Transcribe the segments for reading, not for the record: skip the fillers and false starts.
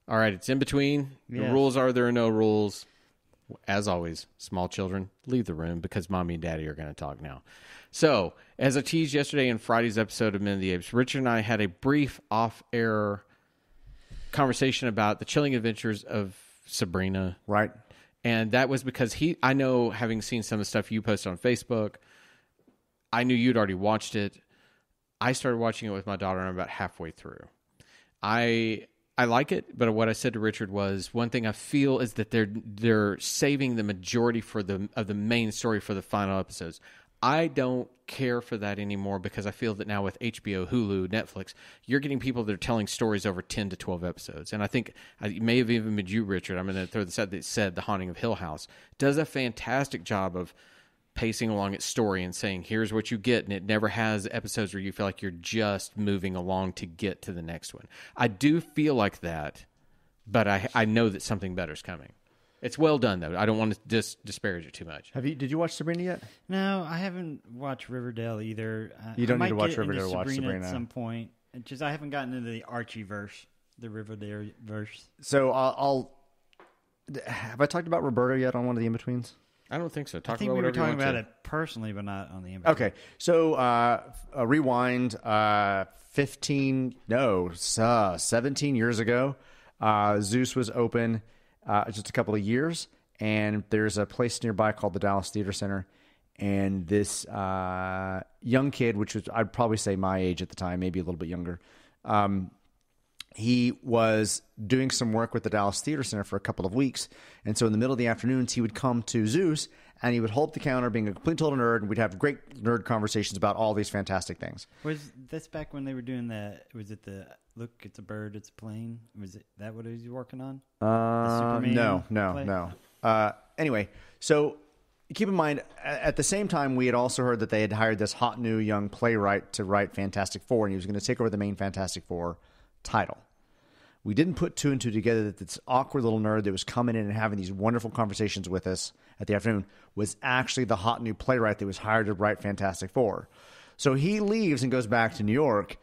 All right, it's in between. The rules are there are no rules. As always, small children, leave the room because mommy and daddy are going to talk now. So, as I teased yesterday in Friday's episode of Men of the Apes, Richard and I had a brief off-air conversation about the chilling adventures of Sabrina. Right. And that was because I know, having seen some of the stuff you posted on Facebook, I knew you'd already watched it. I started watching it with my daughter, and I'm about halfway through. I like it, but what I said to Richard was, one thing I feel is that they're saving the majority of the main story for the final episodes. I don't care for that anymore because I feel that now with HBO, Hulu, Netflix, you're getting people that are telling stories over 10 to 12 episodes. And I think it may have even been you, Richard. I'm going to throw this out that said The Haunting of Hill House does a fantastic job of pacing along its story and saying, here's what you get. And it never has episodes where you feel like you're just moving along to get to the next one. I do feel like that, but I know that something better is coming. It's well done, though. I don't want to disparage it too much. Did you watch Sabrina yet? No, I haven't watched Riverdale either. You don't need to watch Riverdale to watch Sabrina. At some point. It's just I haven't gotten into the Archie verse, the Riverdale verse. So have I talked about Roberto yet on one of the in-betweens? I don't think so. I think we were talking about it personally, but not on the in-between. Okay, so rewind 17 years ago. Zeus was open just a couple of years, and there's a place nearby called the Dallas Theater Center, and this young kid, which was I'd probably say my age at the time, maybe a little bit younger, he was doing some work with the Dallas Theater Center for a couple of weeks, and so in the middle of the afternoons, he would come to Zeus, and he would hold up the counter, being a complete total nerd, and we'd have great nerd conversations about all these fantastic things. Was this back when they were doing that? Was it the look? It's a bird. It's a plane. Was it that what he was working on? No. Anyway, so keep in mind, at the same time, we had also heard that they had hired this hot new young playwright to write Fantastic Four, and he was going to take over the main Fantastic Four title. We didn't put two and two together that this awkward little nerd that was coming in and having these wonderful conversations with us at the afternoon was actually the hot new playwright that was hired to write Fantastic Four. So he leaves and goes back to New York,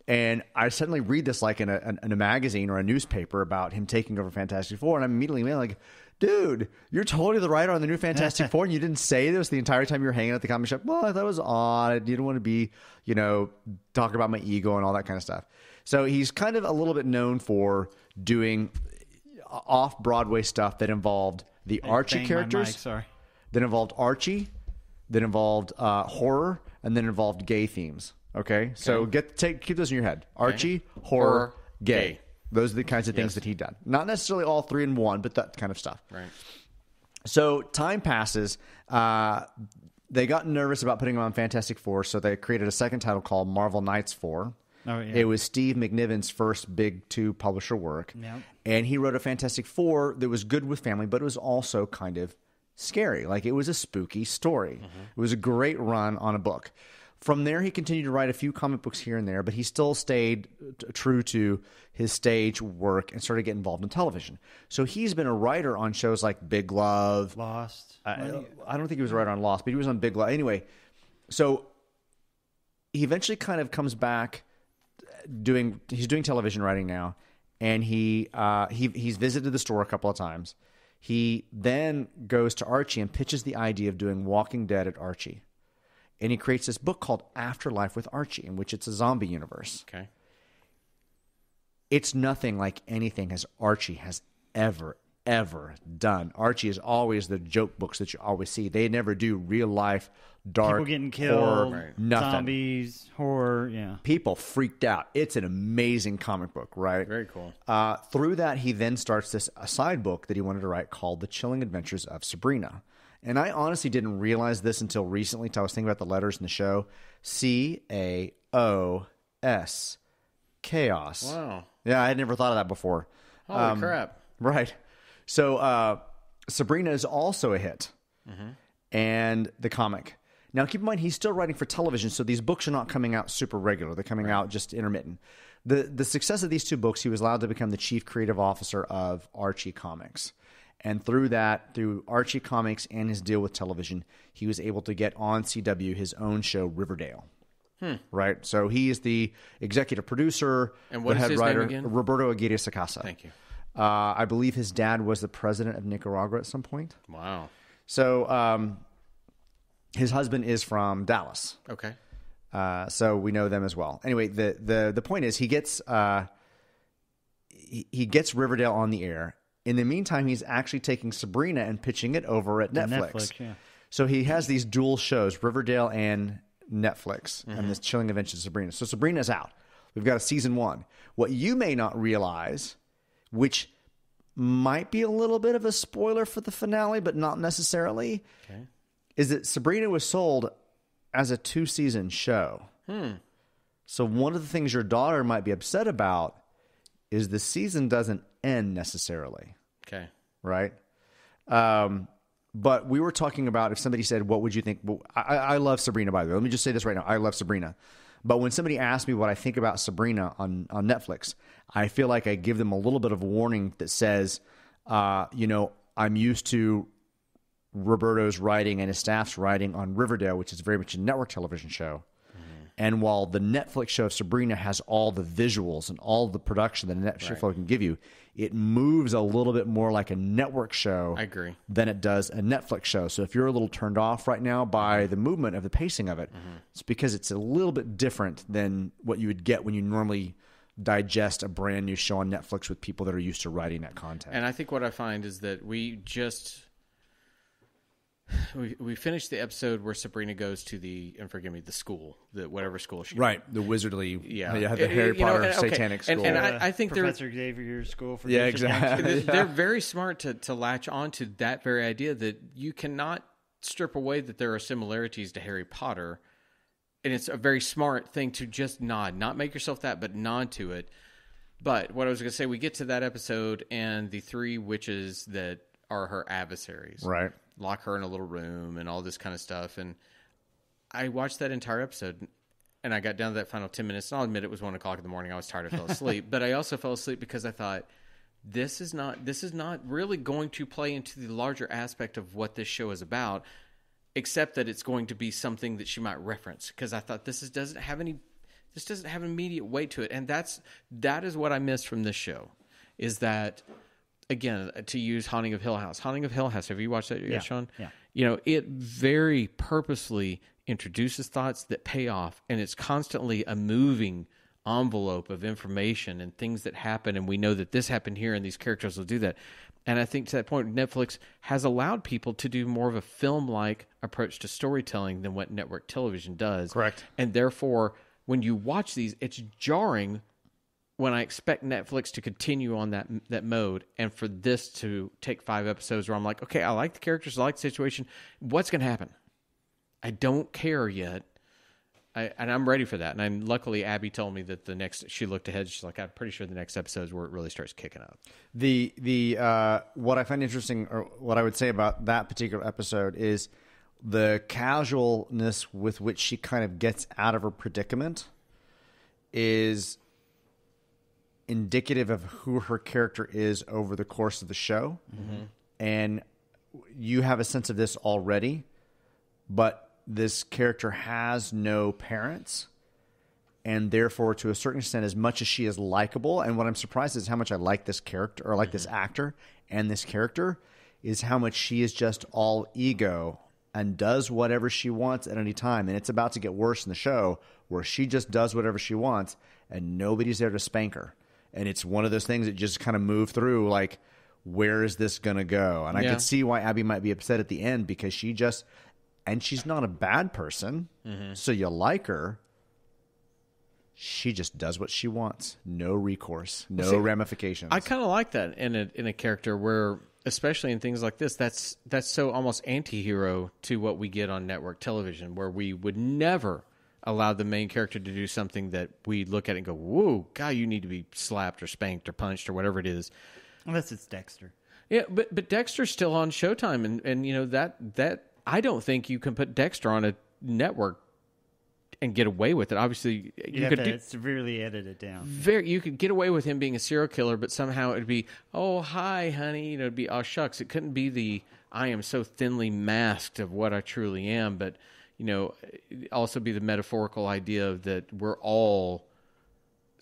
and I suddenly read this like in a magazine or a newspaper about him taking over Fantastic Four, and I'm immediately like, dude, you're totally the writer on the new Fantastic Four, and you didn't say this the entire time you were hanging at the comic shop. Well, I thought it was odd. You didn't want to be, talking about my ego and all that kind of stuff. So he's kind of a little bit known for doing off-Broadway stuff that involved the Archie characters, that involved Archie, that involved horror, and then involved gay themes. Okay? So keep those in your head. Archie, horror, gay. Those are the kinds of things that he done. Not necessarily all three in one, but that kind of stuff. Right. So time passes. They got nervous about putting him on Fantastic Four, so they created a second title called Marvel Knights 4. Oh, yeah. It was Steve McNiven's first big two publisher work. Yep. And he wrote a Fantastic Four that was good with family, but it was also kind of scary. Like, it was a spooky story. Mm-hmm. It was a great run on a book. From there, he continued to write a few comic books here and there, but he still stayed true to his stage work and started getting involved in television. So he's been a writer on shows like Big Love. Lost. I don't think he was a writer on Lost, but he was on Big Love. Anyway, so he eventually kind of comes back he's doing television writing now, and he's visited the store a couple of times. He then goes to Archie and pitches the idea of doing Walking Dead at Archie. And he creates this book called Afterlife with Archie, in which it's a zombie universe. Okay. It's nothing like anything as Archie has ever done. Archie is always the joke books that you always see. They never do real life, dark, people getting killed, horror, nothing. Zombies, horror, yeah. People freaked out. It's an amazing comic book, right? Very cool. Through that, he then starts a side book that he wanted to write called The Chilling Adventures of Sabrina. And I honestly didn't realize this until recently, until I was thinking about the letters in the show. C-A-O-S. Chaos. Wow. Yeah, I had never thought of that before. Holy crap. Right. So Sabrina is also a hit. Mm-hmm. And the comic. Now, keep in mind, he's still writing for television, so these books are not coming out super regular. They're coming out just intermittent. The success of these two books, he was allowed to become the chief creative officer of Archie Comics. And through Archie Comics and his deal with television, he was able to get on CW his own show, Riverdale. Right? So he is the executive producer, and what the is head his writer, name again? Roberto Aguirre Sacasa. Thank you. I believe his dad was the president of Nicaragua at some point. Wow. So his husband is from Dallas. Okay. So we know them as well. Anyway, the point is he gets Riverdale on the air. In the meantime, he's actually taking Sabrina and pitching it over at Netflix. Yeah. So he has these dual shows, Riverdale and Netflix, and this Chilling Adventures of Sabrina. So Sabrina's out. We've got a season 1. What you may not realize, which might be a little bit of a spoiler for the finale, but not necessarily, is that Sabrina was sold as a 2-season show. So one of the things your daughter might be upset about is the season doesn't end necessarily. Okay. Right? But we were talking about if somebody said, what would you think? Well, I love Sabrina, by the way. Let me just say this right now. I love Sabrina. But when somebody asks me what I think about Sabrina on Netflix, I feel like I give them a little bit of a warning that says, I'm used to Roberto's writing and his staff's writing on Riverdale, which is very much a network television show. And while the Netflix show of Sabrina has all the visuals and all the production that a Netflix show can give you, it moves a little bit more like a network show I agree. than it does a Netflix show. So if you're a little turned off right now by the movement of the pacing of it, it's because it's a little bit different than what you would get when you normally digest a brand new show on Netflix with people that are used to writing that content. And I think what I find is that we finished the episode where Sabrina goes to the school, whatever school she the wizardly, the Harry You know, Potter and- okay. satanic school. And I think Professor Xavier's school for exactly. they're very smart to latch on to that very idea that you cannot strip away that there are similarities to Harry Potter, and it's a very smart thing to just not make yourself that, but nod to it. But what I was going to say, we get to that episode, and the 3 witches that are her adversaries, Right. lock her in a little room and all this kind of stuff. And I watched that entire episode, and I got down to that final 10 minutes. And I'll admit it was 1 o'clock in the morning. I was tired. I fell asleep. But I also fell asleep because I thought, this is not really going to play into the larger aspect of what this show is about, except that it's going to be something that she might reference. Because I thought this doesn't have immediate weight to it. And that is what I missed from this show, is that, again, to use Haunting of Hill House. Haunting of Hill House, have you watched that yet, Sean? Yeah. You know, it very purposely introduces thoughts that pay off, and it's constantly a moving envelope of information and things that happen, and we know that this happened here, and these characters will do that. And I think to that point, Netflix has allowed people to do more of a film-like approach to storytelling than what network television does. Correct. And therefore, when you watch these, it's jarring when I expect Netflix to continue on that mode, and for this to take 5 episodes where I'm like, okay, I like the characters, I like the situation. What's going to happen? I don't care yet. And I'm ready for that. And luckily, Abby told me that she looked ahead. She's like, I'm pretty sure the next episode is where it really starts kicking up. What I find interesting, or what I would say about that particular episode, is the casualness with which she kind of gets out of her predicament is indicative of who her character is over the course of the show. Mm-hmm. And you have a sense of this already, but this character has no parents, and therefore, to a certain extent, as much as she is likable, and what I'm surprised is how much I like this character, or like this actor and this character, is how much she is just all ego and does whatever she wants at any time. And it's about to get worse in the show, where she just does whatever she wants, and nobody's there to spank her. And it's one of those things that just kind of move through, like, where is this going to go? And I could see why Abby might be upset at the end, because she just... And she's not a bad person, so you like her. She just does what she wants. No recourse, no ramifications. I kind of like that in a character where, especially in things like this, that's so almost anti-hero to what we get on network television, where we would never allow the main character to do something that we look at and go, whoa, God, you need to be slapped or spanked or punched or whatever it is. Unless it's Dexter. Yeah, but Dexter's still on Showtime, and you know that I don't think you can put Dexter on a network and get away with it. Obviously, you could severely edit it down. You could get away with him being a serial killer, but somehow it'd be, oh, hi, honey. You know, it'd be, oh, shucks. It couldn't be the, I am so thinly masked of what I truly am. But, you know, also be the metaphorical idea of that we're all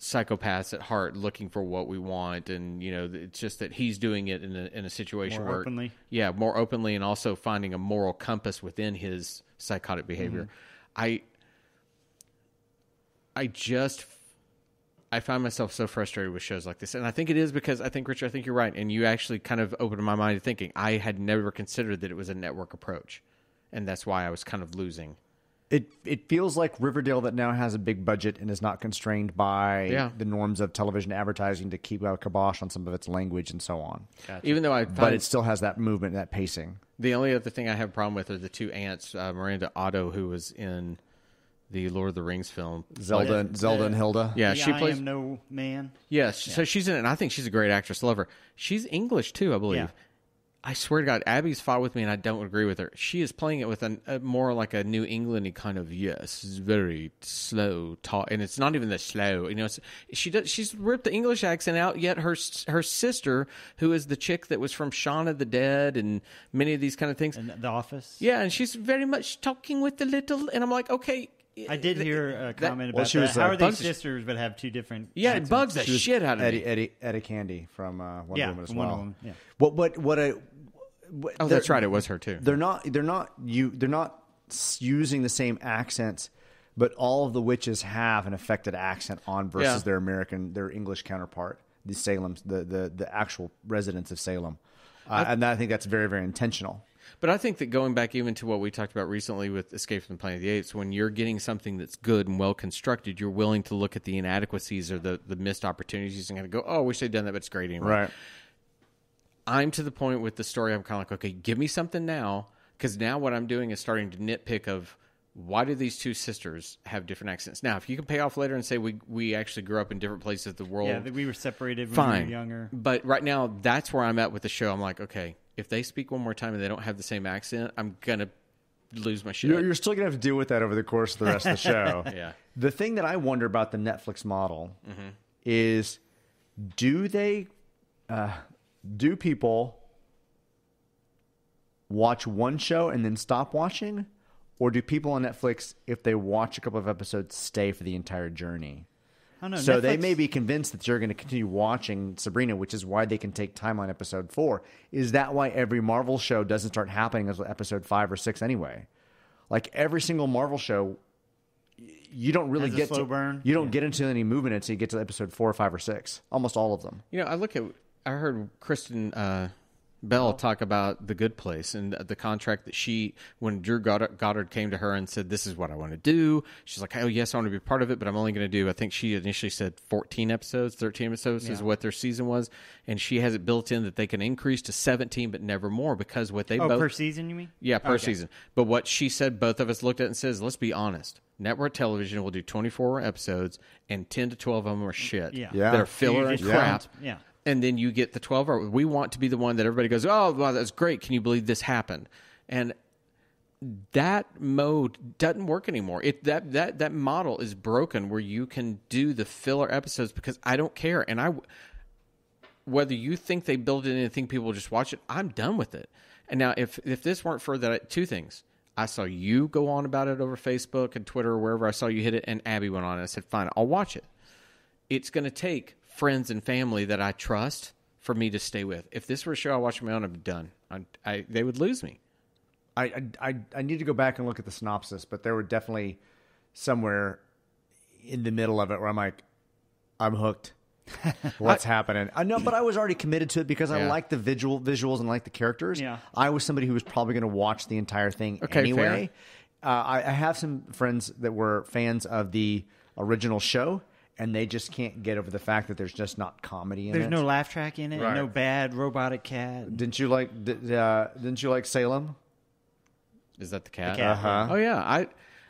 psychopaths at heart looking for what we want, and it's just that he's doing it in a situation More where openly. more openly, and also finding a moral compass within his psychotic behavior. I find myself so frustrated with shows like this, and I think it is because Richard, I think you're right, and you actually kind of opened my mind to thinking I had never considered that it was a network approach, and that's why I was kind of losing. It feels like Riverdale that now has a big budget and is not constrained by the norms of television advertising to keep a kibosh on some of its language and so on. Gotcha. Even though but it still has that movement, that pacing. The only other thing I have a problem with are the two aunts, Miranda Otto, who was in the Lord of the Rings film, Zelda and Hilda. Yeah, she plays. I Am No Man. Yes, so she's in it, and I think she's a great actress. Love her. She's English too, I believe. Yeah. I swear to God, Abby's fought with me, and I don't agree with her. She is playing it with a more like a New Englandy kind of it's very slow talk, and it's not even that slow. She's ripped the English accent out. Yet her sister, who is the chick that was from Shaun of the Dead and many of these kind of things, And The Office. yeah, and she's very much talking with the little, and I'm like, okay. I did hear a comment well, about she that. was, How are Bugs- these sisters but have two different Yeah, it accents? bugs the shit out of me. Eddie Candy from Wonder Yeah, Woman as from well. Wonder Woman, yeah. Oh, that's right. It was her too. They're not using the same accents, but all of the witches have an affected accent on versus their English counterpart, the actual residents of Salem, and I think that's very, very intentional. But I think that going back even to what we talked about recently with Escape from the Planet of the Apes, when you're getting something that's good and well constructed, you're willing to look at the inadequacies or the missed opportunities and kind of go, oh, I wish they'd done that, but it's great anyway. Right. I'm to the point with the story, I'm kind of like, okay, give me something now, because now what I'm doing is starting to nitpick of why do these two sisters have different accents? Now, if you can pay off later and say we actually grew up in different places of the world. Yeah, that we were separated when fine. we were younger. But right now, that's where I'm at with the show. I'm like, okay, if they speak one more time and they don't have the same accent, I'm going to lose my shit. You're still going to have to deal with that over the course of the rest of the show. Yeah. The thing that I wonder about the Netflix model is, do people watch one show and then stop watching? Or do people on Netflix, if they watch a couple of episodes, stay for the entire journey? I don't know. So they Netflix- may be convinced that you're going to continue watching Sabrina, which is why they can take time on episode 4. Is that why every Marvel show doesn't start happening until episode 5 or 6 anyway? Like every single Marvel show, you don't really Has a get slow to burn? you don't get into any movement until you get to episode 4 or 5 or 6. Almost all of them. I heard Kristen Bell talk about The Good Place and the contract that when Drew Goddard came to her and said, this is what I want to do, she's like, oh, yes, I want to be a part of it, but I'm only going to do, I think she initially said 13 episodes is what their season was, and she has it built in that they can increase to 17, but never more, because what they both... per season, you mean? Yeah, per season. But what she said, both of us looked at and says, let's be honest. Network television will do 24 episodes, and 10 to 12 of them are shit. Yeah. They're filler and crap. Yeah. And then you get the 12-hour. We want to be the one that everybody goes, oh, wow, that's great. Can you believe this happened? And that mode doesn't work anymore. That model is broken where you can do the filler episodes because I don't care. And whether you think they build it in and think people will just watch it, I'm done with it. And now if this weren't for that, two things. I saw you go on about it over Facebook and Twitter or wherever I saw you hit it, and Abby went on and I said, fine, I'll watch it. It's going to take friends and family that I trust for me to stay with. If this were a show I watched on my own, I'd be done. They would lose me. I need to go back and look at the synopsis, but there were definitely somewhere in the middle of it where I'm like, I'm hooked. What's happening? I know, but I was already committed to it because I like the visuals and like the characters. Yeah. I was somebody who was probably going to watch the entire thing anyway. I have some friends that were fans of the original show, and they just can't get over the fact that there's just not comedy in it. There's no laugh track in it. Right. No bad robotic cat. Didn't you like Salem? Is that the cat? The cat, Uh-huh. Oh, yeah.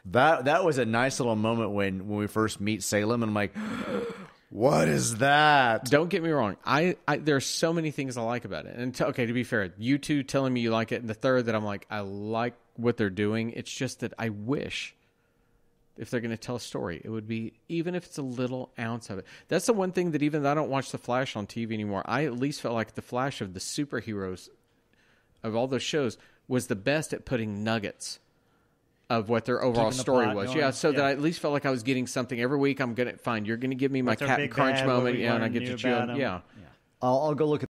That was a nice little moment when we first meet Salem, and I'm like, what is that? Don't get me wrong. There are so many things I like about it. And to be fair, you two telling me you like it, and the third that I'm like, I like what they're doing. It's just that I wish, if they're going to tell a story, it would be, even if it's a little ounce of it. That's the one thing that even though I don't watch The Flash on TV anymore, I at least felt like The Flash of the superheroes of all those shows was the best at putting nuggets of what their overall Keeping the story plot was. going. Yeah, so that Yeah. I at least felt like I was getting something every week. I'm gonna fine. You're gonna give me my What's our Captain big Crunch bad, what moment, we and I learned get to new chew about on. 'em? Yeah. I'll go look at